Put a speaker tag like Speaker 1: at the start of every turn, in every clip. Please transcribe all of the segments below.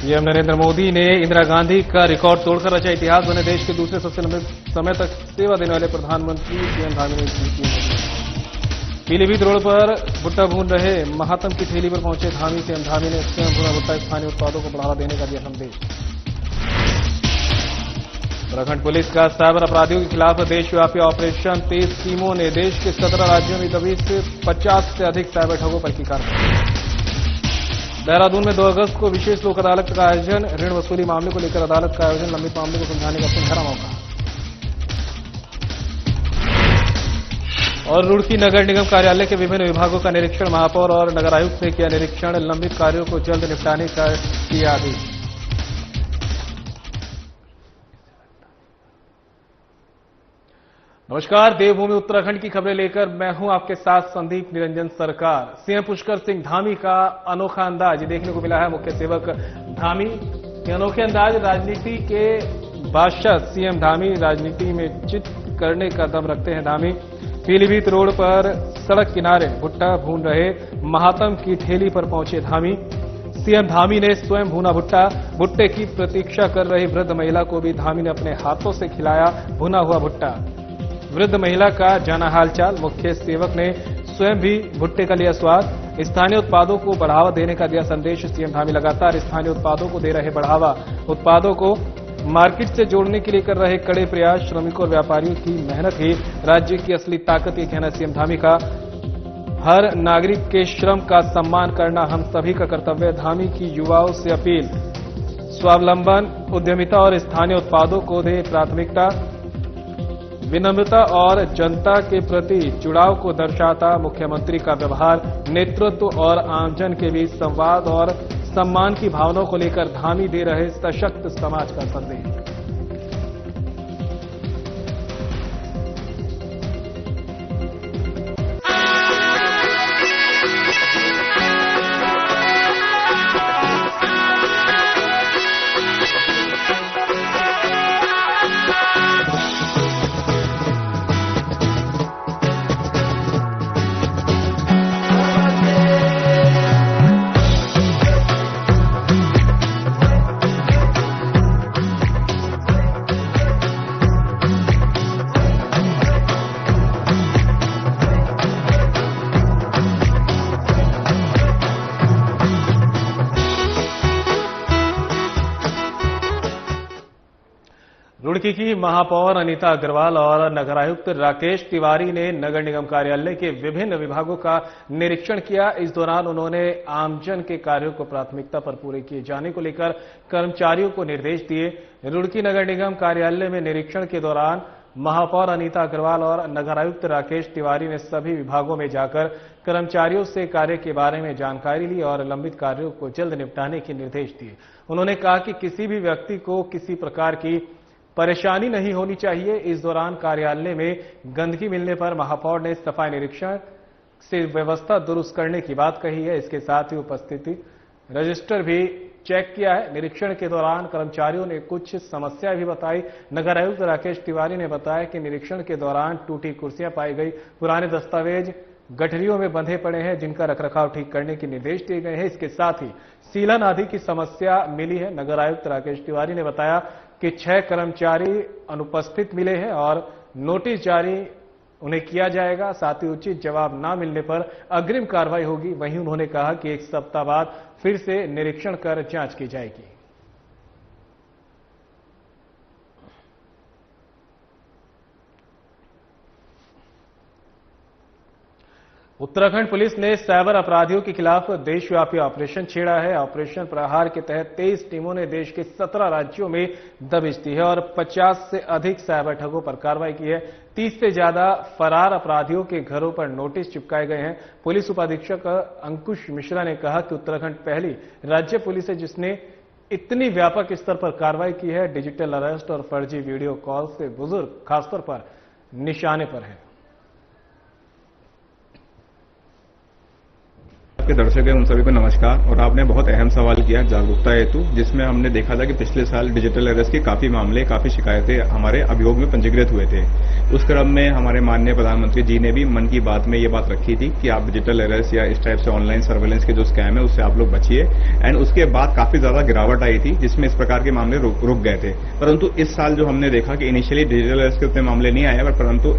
Speaker 1: PM Narendra Modi ने इंदिरा गांधी का record तोड़कर रचा इतिहास, बने देश के दूसरे सबसे लंबे समय तक सेवा देने वाले प्रधानमंत्री। सीएम धामी ने पीलीभीत रोड पर भुट्टा भून रहे महात्म की ठेली पर पहुंचे धामी। सीएम धामी ने स्वयं भुना भुट्टा स्थानीय उत्पादों को बढ़ावा देने का दिया संदेश। उत्तराखंड पुलिस का साइबर अपराधियों के खिलाफ देशव्यापी ऑपरेशन, 23 टीमों ने देश के 17 राज्यों में दबी 50 से अधिक साइबर ठगों पर की कार्रवाई। देहरादून में 2 अगस्त को विशेष लोक अदालत का आयोजन, ऋण वसूली मामले को लेकर अदालत का आयोजन, लंबित मामले को सुलझाने का सुनहरा मौका। और रुड़की नगर निगम कार्यालय के विभिन्न विभागों का निरीक्षण, महापौर और नगर आयुक्त ने किया निरीक्षण, लंबित कार्यों को जल्द निपटाने का दिया आदेश। नमस्कार, देवभूमि उत्तराखंड की खबरें लेकर मैं हूं आपके साथ संदीप निरंजन सरकार। सीएम पुष्कर सिंह धामी का अनोखा अंदाज देखने को मिला है। मुख्य सेवक धामी के अनोखे अंदाज, राजनीति के बादशाह सीएम धामी, राजनीति में चित करने का दम रखते हैं धामी। पीलीभीत रोड पर सड़क किनारे भुट्टा भून रहे महात्म की ठेली पर पहुंचे धामी। सीएम धामी ने स्वयं भुना भुट्टे की प्रतीक्षा कर रही वृद्ध महिला को भी धामी ने अपने हाथों से खिलाया भुना हुआ भुट्टा। वृद्ध महिला का जाना हालचाल, मुख्य सेवक ने स्वयं भी भुट्टे का लिया स्वाद। स्थानीय उत्पादों को बढ़ावा देने का दिया संदेश। सीएम धामी लगातार स्थानीय उत्पादों को दे रहे बढ़ावा, उत्पादों को मार्केट से जोड़ने के लिए कर रहे कड़े प्रयास। श्रमिकों और व्यापारियों की मेहनत ही राज्य की असली ताकत, ये कहना सीएम धामी का। हर नागरिक के श्रम का सम्मान करना हम सभी का कर्तव्य। धामी की युवाओं से अपील, स्वावलंबन, उद्यमिता और स्थानीय उत्पादों को दे प्राथमिकता। विनम्रता और जनता के प्रति जुड़ाव को दर्शाता मुख्यमंत्री का व्यवहार। नेतृत्व और आमजन के बीच संवाद और सम्मान की भावनाओं को लेकर धामी दे रहे सशक्त समाज का संदेश। रुड़की की महापौर अनीता अग्रवाल और नगर आयुक्त राकेश तिवारी ने नगर निगम कार्यालय के विभिन्न विभागों का निरीक्षण किया। इस दौरान उन्होंने आमजन के कार्यों को प्राथमिकता पर पूरे किए जाने को लेकर कर्मचारियों को निर्देश दिए। रुड़की नगर निगम कार्यालय में निरीक्षण के दौरान महापौर अनीता अग्रवाल और नगर आयुक्त राकेश तिवारी ने सभी विभागों में जाकर कर्मचारियों से कार्य के बारे में जानकारी ली और लंबित कार्यों को जल्द निपटाने के निर्देश दिए। उन्होंने कहा कि किसी भी व्यक्ति को किसी प्रकार की परेशानी नहीं होनी चाहिए। इस दौरान कार्यालय में गंदगी मिलने पर महापौर ने सफाई निरीक्षण से व्यवस्था दुरुस्त करने की बात कही है। इसके साथ ही उपस्थिति रजिस्टर भी चेक किया है। निरीक्षण के दौरान कर्मचारियों ने कुछ समस्या भी बताई। नगर आयुक्त राकेश तिवारी ने बताया कि निरीक्षण के दौरान टूटी कुर्सियां पाई गई, पुराने दस्तावेज गठरियों में बंधे पड़े हैं जिनका रखरखाव ठीक करने के निर्देश दिए गए हैं। इसके साथ ही सीलन आदि की समस्या मिली है। नगर आयुक्त राकेश तिवारी ने बताया कि 6 कर्मचारी अनुपस्थित मिले हैं और नोटिस जारी उन्हें किया जाएगा। साथ ही उचित जवाब न मिलने पर अग्रिम कार्रवाई होगी। वहीं उन्होंने कहा कि 1 सप्ताह बाद फिर से निरीक्षण कर जांच की जाएगी। उत्तराखंड पुलिस ने साइबर अपराधियों के खिलाफ देशव्यापी ऑपरेशन छेड़ा है। ऑपरेशन प्रहार के तहत 23 टीमों ने देश के 17 राज्यों में दबिश दी है और 50 से अधिक साइबर ठगों पर कार्रवाई की है। 30 से ज्यादा फरार अपराधियों के घरों पर नोटिस चिपकाए गए हैं। पुलिस उपाधीक्षक अंकुश मिश्रा ने कहा कि उत्तराखंड पहली राज्य पुलिस है जिसने इतनी व्यापक स्तर पर कार्रवाई की है। डिजिटल अरेस्ट और फर्जी वीडियो कॉल से बुजुर्ग खासतौर पर निशाने पर है।
Speaker 2: के दर्शक हैं उन सभी को नमस्कार। और आपने बहुत अहम सवाल किया जागरूकता हेतु, जिसमें हमने देखा था कि पिछले साल डिजिटल अरेस्ट के काफी मामले, काफी शिकायतें हमारे अभियोग में पंजीकृत हुए थे। उस क्रम में हमारे माननीय प्रधानमंत्री जी ने भी मन की बात में ये बात रखी थी कि आप डिजिटल अरेस्ट या इस टाइप से ऑनलाइन सर्वेलेंस के जो स्कैम है उससे आप लोग बचिए। एंड उसके बाद काफी ज्यादा गिरावट आई थी जिसमें इस प्रकार के मामले रुक गए थे। परंतु इस साल जो हमने देखा कि इनिशियली डिजिटल अरेस्ट के उतने मामले नहीं आए, परंतु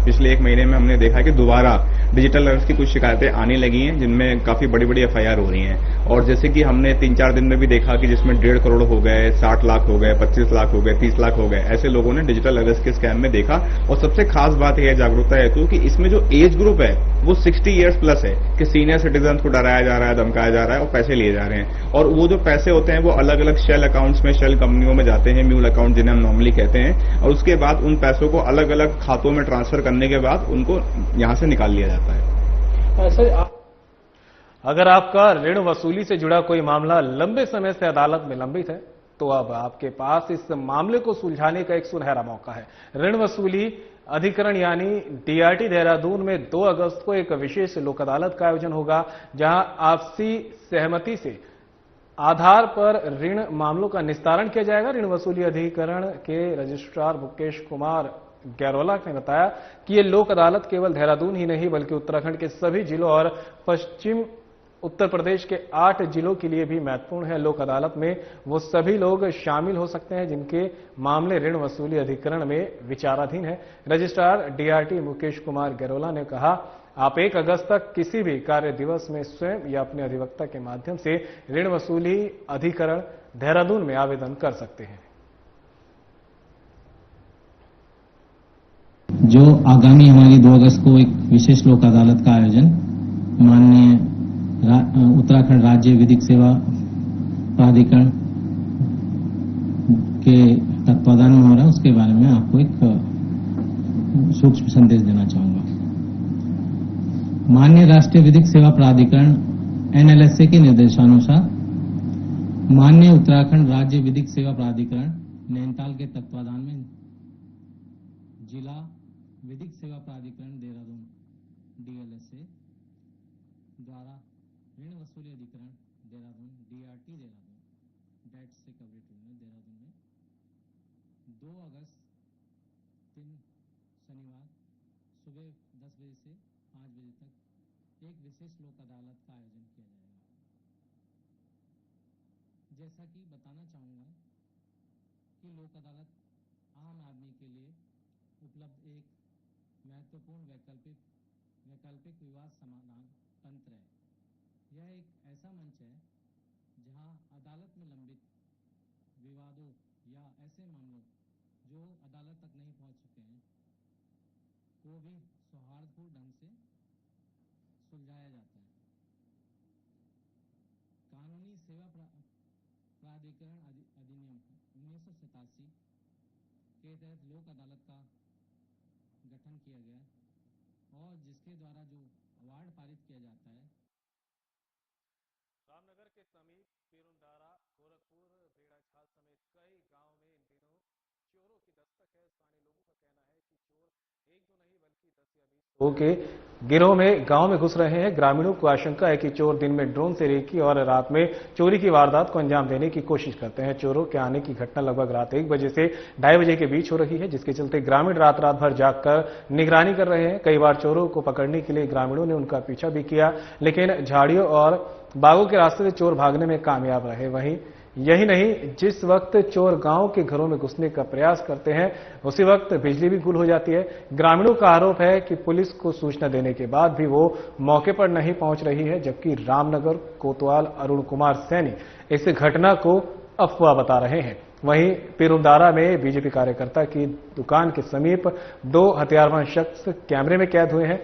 Speaker 2: पिछले एक महीने में हमने देखा कि दोबारा डिजिटल अरेस्ट की कुछ शिकायतें आने लगी हैं जिनमें काफी बड़ी बड़ी एफआईआर हो रही हैं। और जैसे कि हमने 3-4 दिन में भी देखा कि जिसमें 1.5 करोड़ हो गए, 60 लाख हो गए, 25 लाख हो गए, 30 लाख हो गए, ऐसे लोगों ने डिजिटल अरेस्ट के स्कैम में देखा। और सबसे खास बात यह है जागरूकता हेतु कि इसमें जो एज ग्रुप है वो 60 ईयर्स प्लस है, कि सीनियर सिटीजन को डराया जा रहा है, धमकाया जा रहा है और पैसे लिए जा रहे हैं। और वो जो पैसे होते हैं वो अलग अलग शेल अकाउंट्स में, शेल कंपनियों में जाते हैं, म्यूल अकाउंट जिन्हें हम नॉर्मली कहते हैं। और उसके बाद उन पैसों को अलग अलग खातों में ट्रांसफर करने के बाद उनको यहां से निकाल लिया जाता है।
Speaker 1: अगर आपका ऋण वसूली से जुड़ा कोई मामला लंबे समय से अदालत में लंबित है तो अब आपके पास इस मामले को सुलझाने का एक सुनहरा मौका है। ऋण वसूली अधिकरण यानी डीआरटी देहरादून में 2 अगस्त को एक विशेष लोक अदालत का आयोजन होगा, जहां आपसी सहमति से आधार पर ऋण मामलों का निस्तारण किया जाएगा। ऋण वसूली अधिकरण के रजिस्ट्रार मुकेश कुमार गैरोला ने बताया कि ये लोक अदालत केवल देहरादून ही नहीं बल्कि उत्तराखंड के सभी जिलों और पश्चिम उत्तर प्रदेश के 8 जिलों के लिए भी महत्वपूर्ण है। लोक अदालत में वो सभी लोग शामिल हो सकते हैं जिनके मामले ऋण वसूली अधिकरण में विचाराधीन है। रजिस्ट्रार डीआरटी मुकेश कुमार गैरोला ने कहा, आप 1 अगस्त तक किसी भी कार्य दिवस में स्वयं या अपने अधिवक्ता के माध्यम से ऋण वसूली अधिकरण देहरादून में आवेदन कर सकते हैं।
Speaker 3: जो आगामी हमारी 2 अगस्त को एक विशेष लोक अदालत का आयोजन माननीय उत्तराखंड राज्य विधिक सेवा प्राधिकरण के तत्वाधान में हो रहा है, उसके बारे में आपको एक सूक्ष्म संदेश देना चाहूंगा। माननीय राष्ट्रीय विधिक सेवा प्राधिकरण एनएलएसए के निर्देशानुसार माननीय उत्तराखंड राज्य विधिक सेवा प्राधिकरण नैनीताल के तत्वाधान में जिला विधिक सेवा प्राधिकरण देहरादून डीएलएसए द्वारा ऋण वसूली अधिकरण Dehradun DRT Dehradun debts recovery tribunal Dehradun में 2 अगस्त दिन शनिवार सुबह 10 बजे से 5 बजे तक एक विशेष लोक अदालत का आयोजन किया जाएगा। जैसा कि बताना चाहूंगा कि लोक अदालत आम आदमी के लिए उपलब्ध एक महत्वपूर्ण वैकल्पिक विवाद समाधान तंत्र है। यह एक ऐसा मंच है जहां अदालत में लंबित विवादों या ऐसे मामलों जो अदालत तक नहीं पहुंच चुके हैं को भी सौहार्दपूर्ण ढंग से सुलझाया जाता है। कानूनी सेवा प्राधिकरण अधिनियम 1987 के तहत लोक अदालत का गठन किया गया और जिसके द्वारा जो अवार्ड पारित किया जाता है।
Speaker 1: रामनगर के समीप पेरुंदारा, गोरखपुर, बेड़ाछाल समेत कई गांव में इन दिनों चोरों की दस्तक है। स्थानीय लोगों का कहना है कि चोर एक दो नहीं बल्कि 10 या 20 लोगों के गिरोह में गांव में घुस रहे हैं। ग्रामीणों को आशंका है कि चोर दिन में ड्रोन से रेकी और रात में चोरी की वारदात को अंजाम देने की कोशिश करते हैं। चोरों के आने की घटना लगभग रात 1 बजे से 2:30 बजे के बीच हो रही है, जिसके चलते ग्रामीण रात भर जागकर निगरानी कर रहे हैं। कई बार चोरों को पकड़ने के लिए ग्रामीणों ने उनका पीछा भी किया, लेकिन झाड़ियों और बागों के रास्ते से चोर भागने में कामयाब रहे। वहीं यही नहीं, जिस वक्त चोर गांव के घरों में घुसने का प्रयास करते हैं उसी वक्त बिजली भी गुल हो जाती है। ग्रामीणों का आरोप है कि पुलिस को सूचना देने के बाद भी वो मौके पर नहीं पहुंच रही है, जबकि रामनगर कोतवाल अरुण कुमार सैनी इस घटना को अफवाह बता रहे हैं। वहीं पेरुंदारा में बीजेपी कार्यकर्ता की दुकान के समीप 2 हथियारबंद शख्स कैमरे में कैद हुए हैं।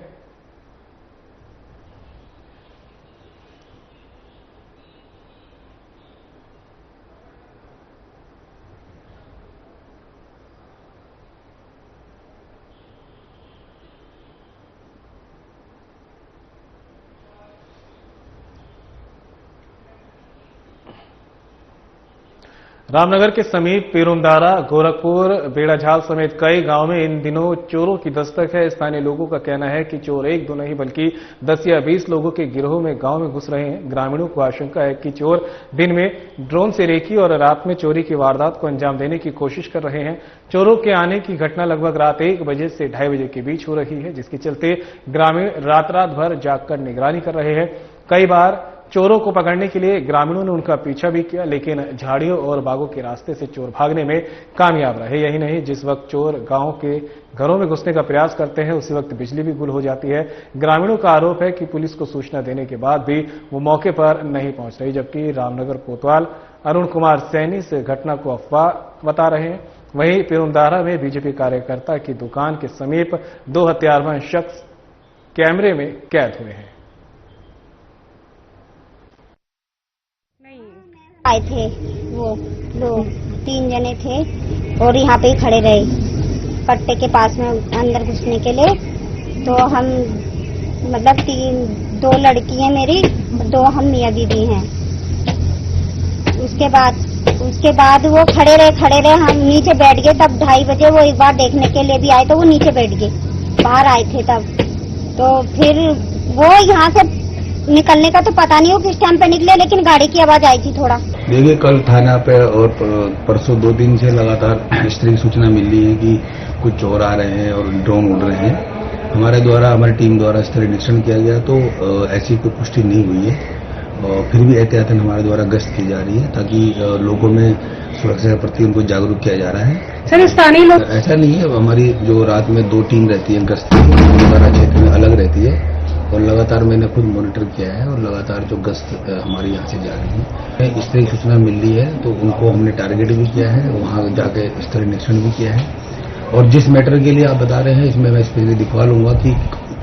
Speaker 1: रामनगर के समीप पेरुमदारा, गोरखपुर, बेड़ाझाल समेत कई गांव में इन दिनों चोरों की दस्तक है। स्थानीय लोगों का कहना है कि चोर एक दो नहीं बल्कि 10 या 20 लोगों के गिरोह में गांव में घुस रहे हैं। ग्रामीणों को आशंका है कि चोर दिन में ड्रोन से रेकी और रात में चोरी की वारदात को अंजाम देने की कोशिश कर रहे हैं। चोरों के आने की घटना लगभग रात 1 बजे से 2:30 बजे के बीच हो रही है, जिसके चलते ग्रामीण रात भर जागकर निगरानी कर रहे हैं। कई बार चोरों को पकड़ने के लिए ग्रामीणों ने उनका पीछा भी किया, लेकिन झाड़ियों और बागों के रास्ते से चोर भागने में कामयाब रहे। यही नहीं, जिस वक्त चोर गांव के घरों में घुसने का प्रयास करते हैं उसी वक्त बिजली भी गुल हो जाती है। ग्रामीणों का आरोप है कि पुलिस को सूचना देने के बाद भी वो मौके पर नहीं पहुंच रही, जबकि रामनगर कोतवाल अरुण कुमार सैनी इस घटना को अफवाह बता रहे हैं। वहीं पेरुमदारा में बीजेपी कार्यकर्ता की दुकान के समीप 2 हथियारबंद शख्स कैमरे में कैद हुए हैं।
Speaker 4: आए थे वो लोग 3 जने थे और यहाँ पे ही खड़े रहे पट्टे के पास में अंदर घुसने के लिए। तो हम मतलब 2 लड़की हैं मेरी, 2 हम मियाँ बीवी हैं। उसके बाद वो खड़े रहे, हम नीचे बैठ गए। तब 2:30 बजे वो एक बार देखने के लिए भी आए तो वो नीचे बैठ गए, बाहर आए थे तब। तो फिर वो यहाँ से निकलने का तो पता नहीं हो किस टाइम पे निकले, लेकिन गाड़ी की आवाज आई थी थोड़ा।
Speaker 5: देखिए, कल थाना पे और परसों 2 दिन से लगातार इस तरह की सूचना मिल रही है कि कुछ चोर आ रहे हैं और ड्रोन उड़ रहे हैं। हमारी टीम द्वारा इस तरह निरीक्षण किया गया तो ऐसी कोई पुष्टि नहीं हुई है। और फिर भी एहतियातन हमारे द्वारा गश्त की जा रही है ताकि लोगों में सुरक्षा के प्रति उनको जागरूक किया जा रहा है।
Speaker 6: सर, स्थानीय लोग
Speaker 5: ऐसा नहीं है, हमारी जो रात में 2 टीम रहती है गश्त की, पेरुमदारा क्षेत्र में अलग रहती है और लगातार मैंने खुद मॉनिटर किया है और लगातार जो गश्त हमारी यहाँ से जा रही है। इस तरह की सूचना मिल रही है तो उनको हमने टारगेट भी किया है, वहाँ जाके इस तरह निरीक्षण भी किया है। और जिस मैटर के लिए आप बता रहे हैं इसमें मैं स्पेशली दिखवा लूंगा कि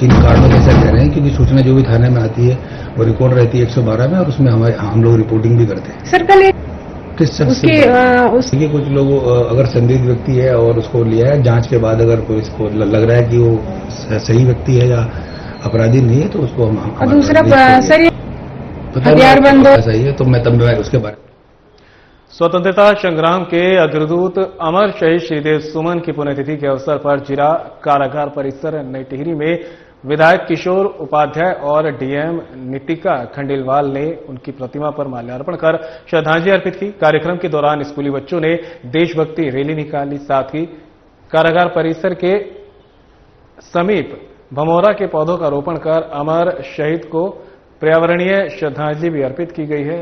Speaker 5: किन कारणों से ऐसा कह रहे हैं, क्योंकि सूचना जो भी थाने में आती है वो रिकॉर्ड रहती है 112 में और उसमें हम लोग रिपोर्टिंग भी करते हैं।
Speaker 6: सर, कल
Speaker 5: किस शख्स से कुछ लोग अगर संदिग्ध व्यक्ति है और उसको लिया है, जांच के बाद अगर पुलिस को लग रहा है कि वो सही व्यक्ति है या अपराधी नहीं है तो उसको हम
Speaker 6: दूसरा सर हथियारबंद
Speaker 5: सही है तो मैं उसके बारे में।
Speaker 1: स्वतंत्रता संग्राम के अग्रदूत अमर शहीद श्रीदेव सुमन की पुण्यतिथि के अवसर पर जिला कारागार परिसर नई टिहरी में विधायक किशोर उपाध्याय और डीएम नितिका खंडेलवाल ने उनकी प्रतिमा पर माल्यार्पण कर श्रद्धांजलि अर्पित की। कार्यक्रम के दौरान स्कूली बच्चों ने देशभक्ति रैली निकाली, साथ ही कारागार परिसर के समीप भमोरा के पौधों का रोपण कर अमर शहीद को पर्यावरणीय श्रद्धांजलि भी अर्पित की गई है।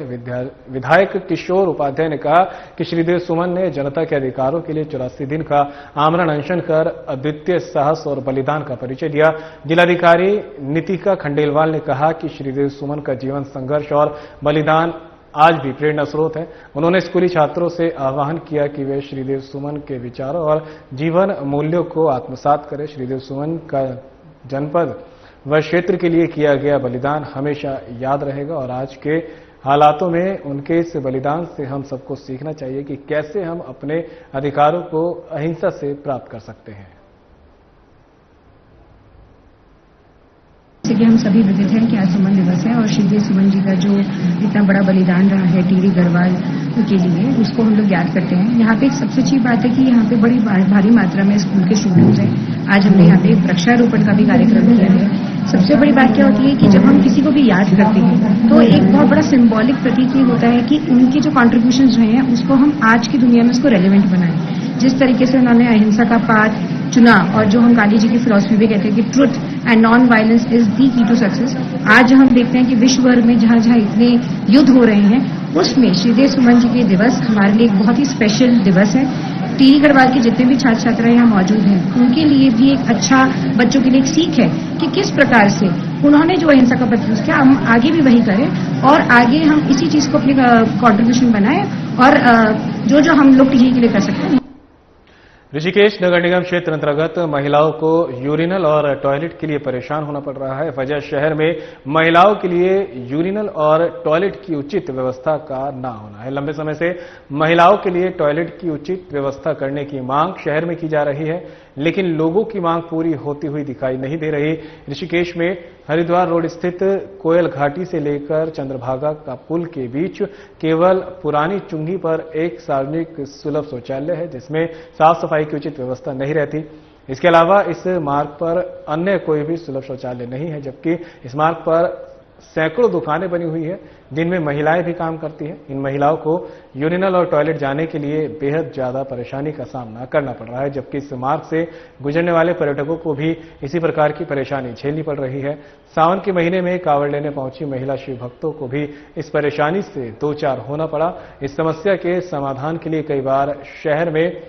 Speaker 1: विधायक किशोर उपाध्याय ने कहा कि श्रीदेव सुमन ने जनता के अधिकारों के लिए 84 दिन का आमरण अनशन कर अद्वितीय साहस और बलिदान का परिचय दिया। जिलाधिकारी नितिका खंडेलवाल ने कहा कि श्रीदेव सुमन का जीवन संघर्ष और बलिदान आज भी प्रेरणा स्रोत है। उन्होंने स्कूली छात्रों से आह्वान किया कि वे श्रीदेव सुमन के विचारों और जीवन मूल्यों को आत्मसात करें। श्रीदेव सुमन का जनपद व क्षेत्र के लिए किया गया बलिदान हमेशा याद रहेगा और आज के हालातों में उनके इस बलिदान से हम सबको सीखना चाहिए कि कैसे हम अपने अधिकारों को अहिंसा से प्राप्त कर सकते हैं।
Speaker 6: जैसे कि हम सभी विदित हैं कि आज सुमन दिवस है और श्रीदेव सुमन जी का जो इतना बड़ा बलिदान रहा है टिहरी गढ़वाल के लिए, उसको हम लोग याद करते हैं। यहाँ पे एक सबसे अच्छी बात है कि यहाँ पे बड़ी भारी मात्रा में स्कूल के स्टूडेंट्स हैं। आज हमने यहाँ पे वृक्षारोपण का भी कार्यक्रम किया है। सबसे बड़ी बात क्या होती है कि जब हम किसी को भी याद करते हैं तो एक बहुत बड़ा सिंबॉलिक प्रतीक ये होता है कि उनके जो कॉन्ट्रीब्यूशंस रहे हैं उसको हम आज की दुनिया में उसको रेलेवेंट बनाएं। जिस तरीके से उन्होंने अहिंसा का पाथ चुना और जो हम गांधी जी की फिलॉसफी भी कहते हैं कि truth and non violence is the की टू सक्सेस, आज हम देखते हैं कि विश्व भर में जहां जहां इतने युद्ध हो रहे हैं उसमें श्रीदेव सुमन जी के दिवस हमारे लिए एक बहुत ही स्पेशल दिवस है। टिहरी गढ़वाल के जितने भी छात्र छात्राएं यहाँ मौजूद हैं उनके लिए भी एक अच्छा, बच्चों के लिए एक सीख है कि किस प्रकार से उन्होंने जो अहिंसा का पथ यूज किया हम आगे भी वही करें और आगे हम इसी चीज को अपनी कॉन्ट्रीब्यूशन बनाएं और जो हम लोग टिहरी के लिए कर सकते हैं।
Speaker 1: ऋषिकेश नगर निगम क्षेत्र अंतर्गत महिलाओं को यूरिनल और टॉयलेट के लिए परेशान होना पड़ रहा है। वजह शहर में महिलाओं के लिए यूरिनल और टॉयलेट की उचित व्यवस्था का न होना है। लंबे समय से महिलाओं के लिए टॉयलेट की उचित व्यवस्था करने की मांग शहर में की जा रही है, लेकिन लोगों की मांग पूरी होती हुई दिखाई नहीं दे रही। ऋषिकेश में हरिद्वार रोड स्थित कोयल घाटी से लेकर चंद्रभागा का पुल के बीच केवल पुरानी चुंगी पर एक सार्वजनिक सुलभ शौचालय है, जिसमें साफ सफाई की उचित व्यवस्था नहीं रहती। इसके अलावा इस मार्ग पर अन्य कोई भी सुलभ शौचालय नहीं है, जबकि इस मार्ग पर सैकड़ों दुकानें बनी हुई है, जिनमें महिलाएं भी काम करती हैं। इन महिलाओं को यूरिनल और टॉयलेट जाने के लिए बेहद ज्यादा परेशानी का सामना करना पड़ रहा है, जबकि इस मार्ग से गुजरने वाले पर्यटकों को भी इसी प्रकार की परेशानी झेलनी पड़ रही है। सावन के महीने में कांवड़ लेने पहुंची महिला शिव भक्तों को भी इस परेशानी से दो चार होना पड़ा। इस समस्या के समाधान के लिए कई बार शहर में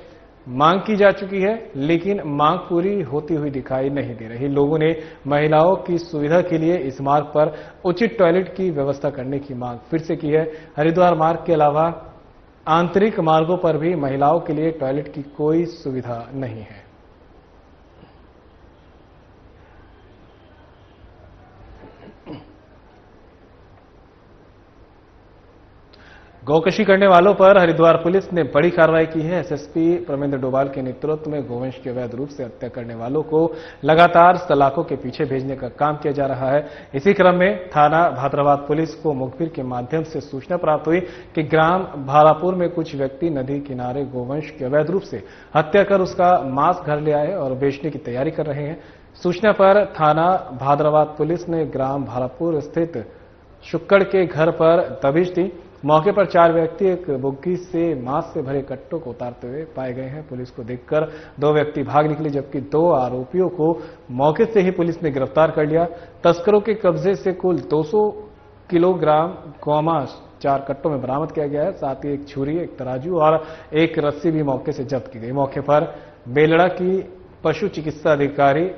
Speaker 1: मांग की जा चुकी है, लेकिन मांग पूरी होती हुई दिखाई नहीं दे रही। लोगों ने महिलाओं की सुविधा के लिए इस मार्ग पर उचित टॉयलेट की व्यवस्था करने की मांग फिर से की है। हरिद्वार मार्ग के अलावा आंतरिक मार्गों पर भी महिलाओं के लिए टॉयलेट की कोई सुविधा नहीं है। गौकशी करने वालों पर हरिद्वार पुलिस ने बड़ी कार्रवाई की है। एसएसपी परमेंद्र डोभाल के नेतृत्व में गोवंश की अवैध रूप से हत्या करने वालों को लगातार सलाखों के पीछे भेजने का काम किया जा रहा है। इसी क्रम में थाना भाद्राबाद पुलिस को मुखबिर के माध्यम से सूचना प्राप्त हुई कि ग्राम भारापुर में कुछ व्यक्ति नदी किनारे गोवंश की अवैध रूप से हत्या कर उसका मांस घर ले आए और बेचने की तैयारी कर रहे हैं। सूचना पर थाना भाद्राबाद पुलिस ने ग्राम भारापुर स्थित शुक्कड़ के घर पर दबिश दी। मौके पर 4 व्यक्ति एक बुग्गी से मांस से भरे कट्टों को उतारते हुए पाए गए हैं। पुलिस को देखकर 2 व्यक्ति भाग निकले, जबकि 2 आरोपियों को मौके से ही पुलिस ने गिरफ्तार कर लिया। तस्करों के कब्जे से कुल 200 किलोग्राम गौमांस 4 कट्टों में बरामद किया गया है। साथ ही एक छुरी, एक तराजू और एक रस्सी भी मौके से जब्त की गई। मौके पर बेलड़ा की पशु चिकित्सा अधिकारी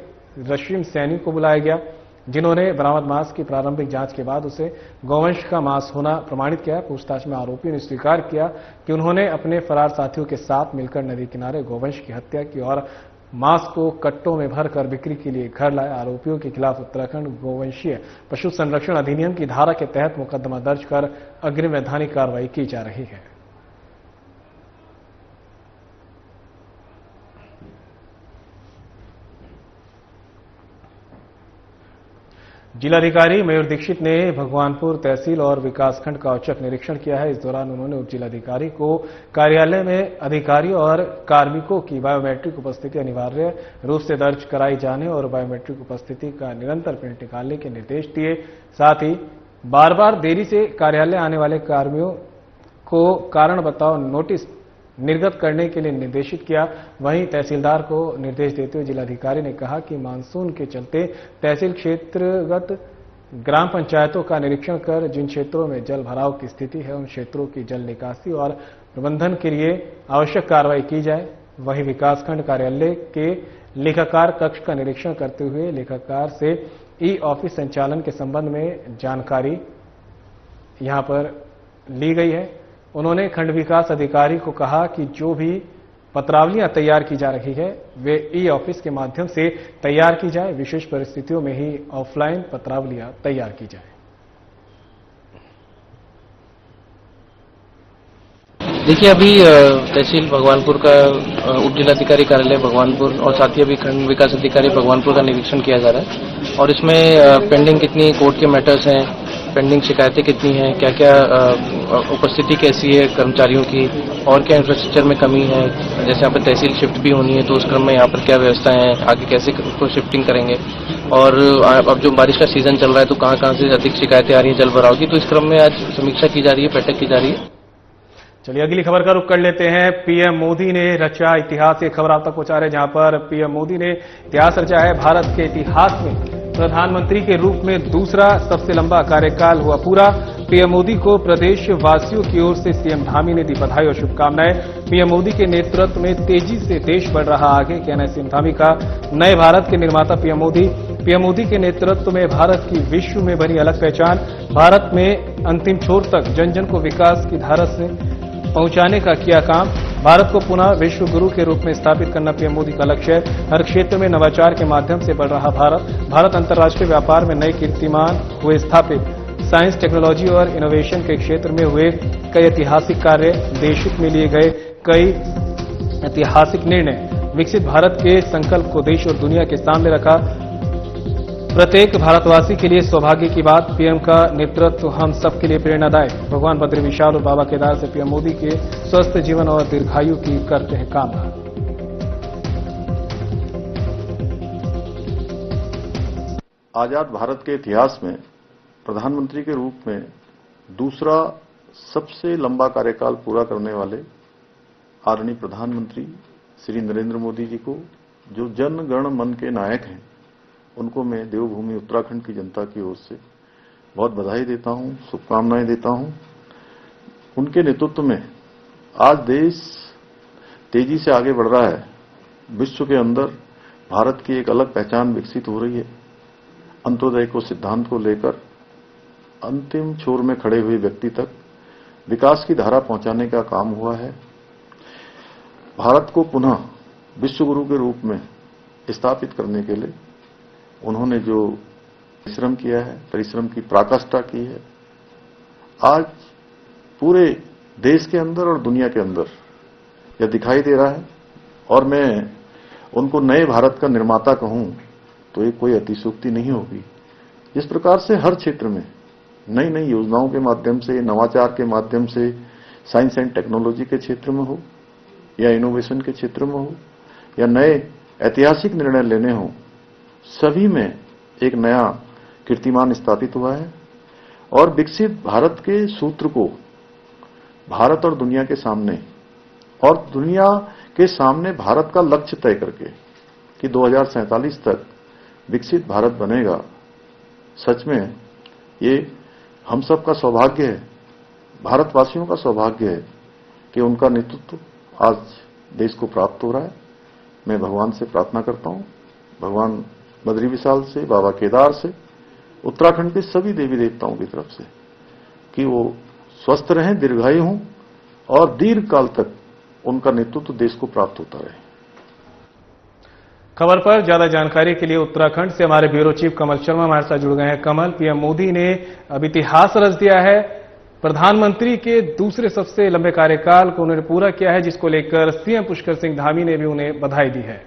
Speaker 1: रशीम सैनी को बुलाया गया, जिन्होंने बरामद मांस की प्रारंभिक जांच के बाद उसे गौवंश का मांस होना प्रमाणित किया। पूछताछ में आरोपियों ने स्वीकार किया कि उन्होंने अपने फरार साथियों के साथ मिलकर नदी किनारे गौवंश की हत्या की और मांस को कट्टों में भरकर बिक्री के लिए घर लाए। आरोपियों के खिलाफ उत्तराखंड गोवंशीय पशु संरक्षण अधिनियम की धारा के तहत मुकदमा दर्ज कर अग्रिम वैधानिक कार्रवाई की जा रही है। जिलाधिकारी मयूर दीक्षित ने भगवानपुर तहसील और विकासखंड का औचक निरीक्षण किया है। इस दौरान उन्होंने उप जिलाधिकारी को कार्यालय में अधिकारियों और कार्मिकों की बायोमेट्रिक उपस्थिति अनिवार्य रूप से दर्ज कराई जाने और बायोमेट्रिक उपस्थिति का निरंतर प्रिंट निकालने के निर्देश दिए। साथ ही बार बार देरी से कार्यालय आने वाले कर्मियों को कारण बताओ नोटिस निर्गत करने के लिए निर्देशित किया। वहीं तहसीलदार को निर्देश देते हुए जिलाधिकारी ने कहा कि मानसून के चलते तहसील क्षेत्रगत ग्राम पंचायतों का निरीक्षण कर जिन क्षेत्रों में जल भराव की स्थिति है उन क्षेत्रों की जल निकासी और प्रबंधन के लिए आवश्यक कार्रवाई की जाए। वहीं विकासखंड कार्यालय के लेखाकार कक्ष का निरीक्षण करते हुए लेखाकार से ई ऑफिस संचालन के संबंध में जानकारी यहां पर ली गई है। उन्होंने खंड विकास अधिकारी को कहा कि जो भी पत्रावलियां तैयार की जा रही है वे ई ऑफिस के माध्यम से तैयार की जाए। विशेष परिस्थितियों में ही ऑफलाइन पत्रावलियां तैयार की जाए।
Speaker 7: देखिए, अभी तहसील भगवानपुर का उप जिलाधिकारी कार्यालय भगवानपुर और साथ ही अभी खंड विकास अधिकारी भगवानपुर का निरीक्षण किया जा रहा है और इसमें पेंडिंग कितनी कोर्ट के मैटर्स हैं, पेंडिंग शिकायतें कितनी हैं, क्या क्या उपस्थिति कैसी है कर्मचारियों की और क्या इंफ्रास्ट्रक्चर में कमी है। जैसे यहाँ पर तहसील शिफ्ट भी होनी है तो उस क्रम में यहाँ पर क्या व्यवस्थाएं हैं, आगे कैसे उसको शिफ्टिंग करेंगे और अब जो बारिश का सीजन चल रहा है तो कहाँ कहाँ से अधिक शिकायतें आ रही हैं जल भराव की, तो इस क्रम में आज समीक्षा की जा रही है, बैठक की जा रही है।
Speaker 1: चलिए अगली खबर का रुख कर लेते हैं। पीएम मोदी ने रचा इतिहास, एक खबर आप तक पहुंचा रहे जहां पर पीएम मोदी ने इतिहास रचा है। भारत के इतिहास में प्रधानमंत्री के रूप में दूसरा सबसे लंबा कार्यकाल हुआ पूरा। पीएम मोदी को प्रदेश वासियों की ओर से सीएम धामी ने दी बधाई और शुभकामनाएं। पीएम मोदी के नेतृत्व में तेजी से देश बढ़ रहा आगे, कहना है सीएम धामी का। नए भारत के निर्माता पीएम मोदी के नेतृत्व में भारत की विश्व में बनी अलग पहचान। भारत में अंतिम छोर तक जन जन को विकास की धारा से पहुंचाने का किया काम। भारत को पुनः विश्व गुरु के रूप में स्थापित करना पीएम मोदी का लक्ष्य है। हर क्षेत्र में नवाचार के माध्यम से बढ़ रहा भारत अंतर्राष्ट्रीय व्यापार में नए कीर्तिमान हुए स्थापित। साइंस, टेक्नोलॉजी और इनोवेशन के क्षेत्र में हुए कई ऐतिहासिक कार्य, देश हित में लिए गए कई ऐतिहासिक निर्णय, विकसित भारत के संकल्प को देश और दुनिया के सामने रखा। प्रत्येक भारतवासी के लिए सौभाग्य की बात, पीएम का नेतृत्व हम सब के लिए प्रेरणादायक। भगवान बद्री विशाल और बाबा केदार से पीएम मोदी के स्वस्थ जीवन और दीर्घायु की करते हैं कामना।
Speaker 8: आजाद भारत के इतिहास में प्रधानमंत्री के रूप में दूसरा सबसे लंबा कार्यकाल पूरा करने वाले आदरणीय प्रधानमंत्री श्री नरेंद्र मोदी जी को, जो जन गण मन के नायक हैं, उनको मैं देवभूमि उत्तराखंड की जनता की ओर से बहुत बधाई देता हूं, शुभकामनाएं देता हूं। उनके नेतृत्व में आज देश तेजी से आगे बढ़ रहा है। विश्व के अंदर भारत की एक अलग पहचान विकसित हो रही है। अंत्योदय को सिद्धांत को लेकर अंतिम छोर में खड़े हुए व्यक्ति तक विकास की धारा पहुंचाने का काम हुआ है। भारत को पुनः विश्व गुरु के रूप में स्थापित करने के लिए उन्होंने जो परिश्रम किया है, परिश्रम की पराकाष्ठा की है, आज पूरे देश के अंदर और दुनिया के अंदर यह दिखाई दे रहा है। और मैं उनको नए भारत का निर्माता कहूं तो ये कोई अतिशयोक्ति नहीं होगी। जिस प्रकार से हर क्षेत्र में नई नई योजनाओं के माध्यम से, नवाचार के माध्यम से, साइंस एंड टेक्नोलॉजी के क्षेत्र में हो या इनोवेशन के क्षेत्र में हो या नए ऐतिहासिक निर्णय लेने हो, सभी में एक नया कीर्तिमान स्थापित हुआ है। और विकसित भारत के सूत्र को भारत और दुनिया के सामने, और दुनिया के सामने भारत का लक्ष्य तय करके कि 2047 तक विकसित भारत बनेगा, सच में ये हम सब का सौभाग्य है, भारतवासियों का सौभाग्य है कि उनका नेतृत्व आज देश को प्राप्त हो रहा है। मैं भगवान से प्रार्थना करता हूं, भगवान बद्री विशाल से, बाबा केदार से, उत्तराखंड के सभी देवी देवताओं की तरफ से कि वो स्वस्थ रहें, दीर्घायु हों और दीर्घ काल तक उनका नेतृत्व देश को प्राप्त होता रहे।
Speaker 1: खबर पर ज्यादा जानकारी के लिए उत्तराखंड से हमारे ब्यूरो चीफ कमल शर्मा हमारे साथ जुड़ गए हैं। कमल, पीएम मोदी ने अब इतिहास रच दिया है। प्रधानमंत्री के दूसरे सबसे लंबे कार्यकाल को उन्होंने पूरा किया है, जिसको लेकर सीएम पुष्कर सिंह धामी ने भी उन्हें बधाई दी है।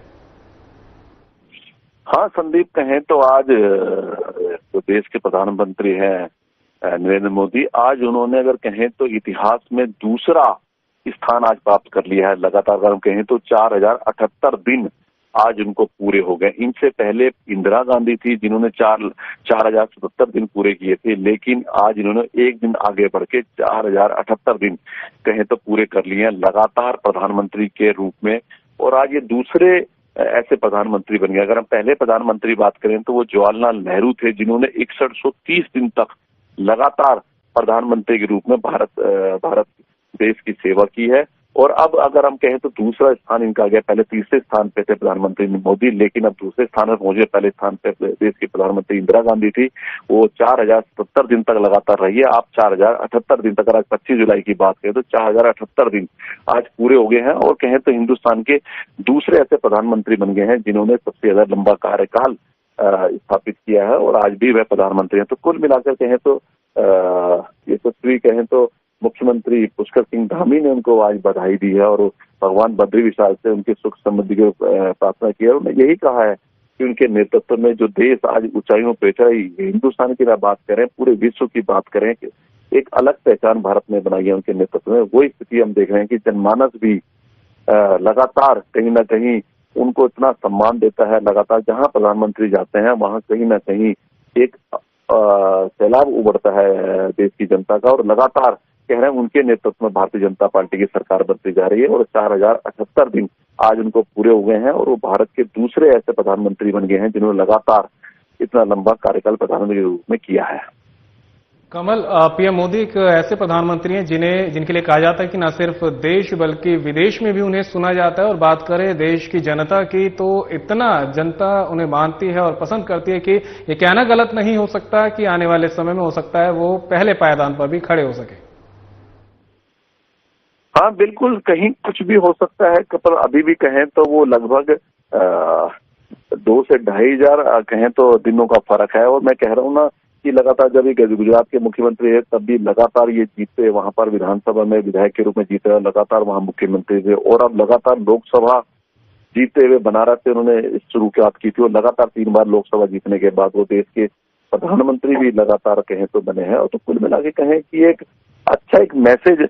Speaker 9: हाँ संदीप, कहें तो आज जो देश के प्रधानमंत्री हैं नरेंद्र मोदी, आज उन्होंने अगर कहें तो इतिहास में दूसरा स्थान आज प्राप्त कर लिया है। लगातार अगर हम कहें तो 4078 दिन आज उनको पूरे हो गए। इनसे पहले इंदिरा गांधी थी जिन्होंने 4077 दिन पूरे किए थे, लेकिन आज इन्होंने एक दिन आगे बढ़ के 4078 दिन कहें तो पूरे कर लिए हैं लगातार प्रधानमंत्री के रूप में। और आज ये दूसरे ऐसे प्रधानमंत्री बन गए। अगर हम पहले प्रधानमंत्री बात करें तो वो जवाहरलाल नेहरू थे, जिन्होंने 6130 दिन तक लगातार प्रधानमंत्री के रूप में भारत देश की सेवा की है। और अब अगर हम कहें तो दूसरा स्थान इनका आ गया। पहले तीसरे स्थान पे थे प्रधानमंत्री मोदी, लेकिन अब दूसरे स्थान पर पहुंचे। पहले स्थान पे देश की प्रधानमंत्री इंदिरा गांधी थी, वो 4077 दिन तक लगातार रही है। आप 4078 दिन तक, आज 25 जुलाई की बात करें तो 4078 दिन आज पूरे हो गए हैं। और कहें तो हिंदुस्तान के दूसरे ऐसे प्रधानमंत्री बन गए हैं जिन्होंने सबसे ज्यादा लंबा कार्यकाल स्थापित किया है, और आज भी वह प्रधानमंत्री हैं। तो कुल मिलाकर कहें तो यशस्वी कहें तो मुख्यमंत्री पुष्कर सिंह धामी ने उनको आज बधाई दी है और भगवान बद्री विशाल से उनके सुख समृद्धि की प्रार्थना की है। उन्होंने यही कहा है कि उनके नेतृत्व में जो देश आज ऊंचाइयों पे चढ़ा, हिंदुस्तान की बात करें, पूरे विश्व की बात करें, एक अलग पहचान भारत ने बनाई है उनके नेतृत्व में। वही स्थिति हम देख रहे हैं कि जनमानस भी लगातार कहीं ना कहीं उनको इतना सम्मान देता है। लगातार जहां प्रधानमंत्री जाते हैं वहां कहीं ना कहीं एक सैलाब उभरता है देश की जनता का। और लगातार कह रहे हैं उनके नेतृत्व में भारतीय जनता पार्टी की सरकार बनती जा रही है। और 4078 दिन आज उनको पूरे हुए हैं और वो भारत के दूसरे ऐसे प्रधानमंत्री बन गए हैं जिन्होंने लगातार इतना लंबा कार्यकाल प्रधानमंत्री के रूप में किया है।
Speaker 1: कमल, पीएम मोदी एक ऐसे प्रधानमंत्री हैं जिनके लिए कहा जाता है कि न सिर्फ देश बल्कि विदेश में भी उन्हें सुना जाता है। और बात करें देश की जनता की तो इतना जनता उन्हें मानती है और पसंद करती है कि ये कहना गलत नहीं हो सकता कि आने वाले समय में हो सकता है वो पहले पायदान पर भी खड़े हो सके।
Speaker 9: हाँ बिल्कुल, कहीं कुछ भी हो सकता है, पर अभी भी कहें तो वो लगभग 2 से 2,500 कहें तो दिनों का फर्क है। और मैं कह रहा हूँ ना कि लगातार जब ये गुजरात के मुख्यमंत्री है तब भी लगातार ये जीतते, वहां पर विधानसभा में विधायक के रूप में जीते, लगातार वहां मुख्यमंत्री थे। और अब लगातार लोकसभा जीतते हुए बनारस से उन्होंने शुरुआत की थी और लगातार 3 बार लोकसभा जीतने के बाद वो देश के प्रधानमंत्री भी लगातार कहें तो बने हैं। और तो कुल मिला के कहें कि एक अच्छा एक मैसेज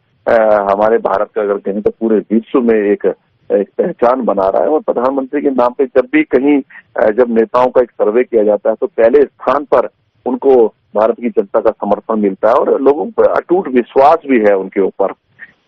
Speaker 9: हमारे भारत का अगर कहें तो पूरे विश्व में एक पहचान बना रहा है। और प्रधानमंत्री के नाम पे जब भी कहीं जब नेताओं का एक सर्वे किया जाता है तो पहले स्थान पर उनको भारत की जनता का समर्थन मिलता है और लोगों पर अटूट विश्वास भी है उनके ऊपर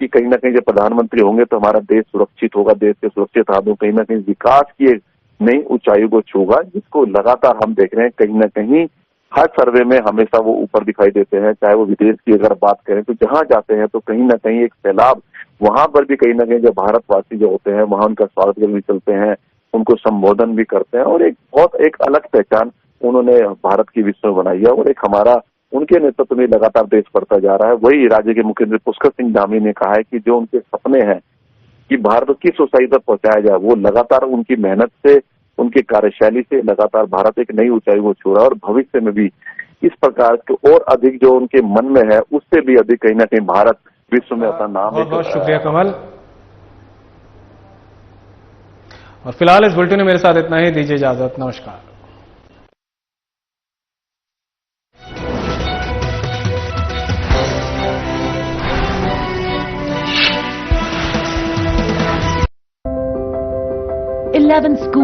Speaker 9: कि कहीं ना कहीं जब प्रधानमंत्री होंगे तो हमारा देश सुरक्षित होगा, देश के सुरक्षित हाथों कहीं ना कहीं विकास की एक नई ऊंचाई को छूगा, जिसको लगातार हम देख रहे हैं। कहीं ना कहीं हर सर्वे में हमेशा वो ऊपर दिखाई देते हैं। चाहे वो विदेश की अगर बात करें तो जहां जाते हैं तो कहीं ना कहीं एक सैलाब, वहां पर भी कहीं ना कहीं जो भारतवासी जो होते हैं वहां उनका स्वागत करने चलते हैं, उनको संबोधन भी करते हैं और एक बहुत एक अलग पहचान उन्होंने भारत की विश्व में बनाई है। और एक हमारा उनके नेतृत्व में लगातार देश बढ़ता जा रहा है। वही राज्य के मुख्यमंत्री पुष्कर सिंह धामी ने कहा है कि जो उनके सपने हैं कि भारत किस ऊंचाई तक पहुंचाया जाए, वो लगातार उनकी मेहनत से, उनकी कार्यशैली से लगातार भारत एक नई ऊंचाई को छू रहा है और भविष्य में भी इस प्रकार के और अधिक जो उनके मन में है उससे भी अधिक कहीं ना कहीं भारत विश्व में अपना नाम।
Speaker 1: बहुत बहुत शुक्रिया कमल। और फिलहाल इस बुलेटिन में मेरे साथ इतना ही, दीजिए इजाजत, नमस्कार।
Speaker 10: School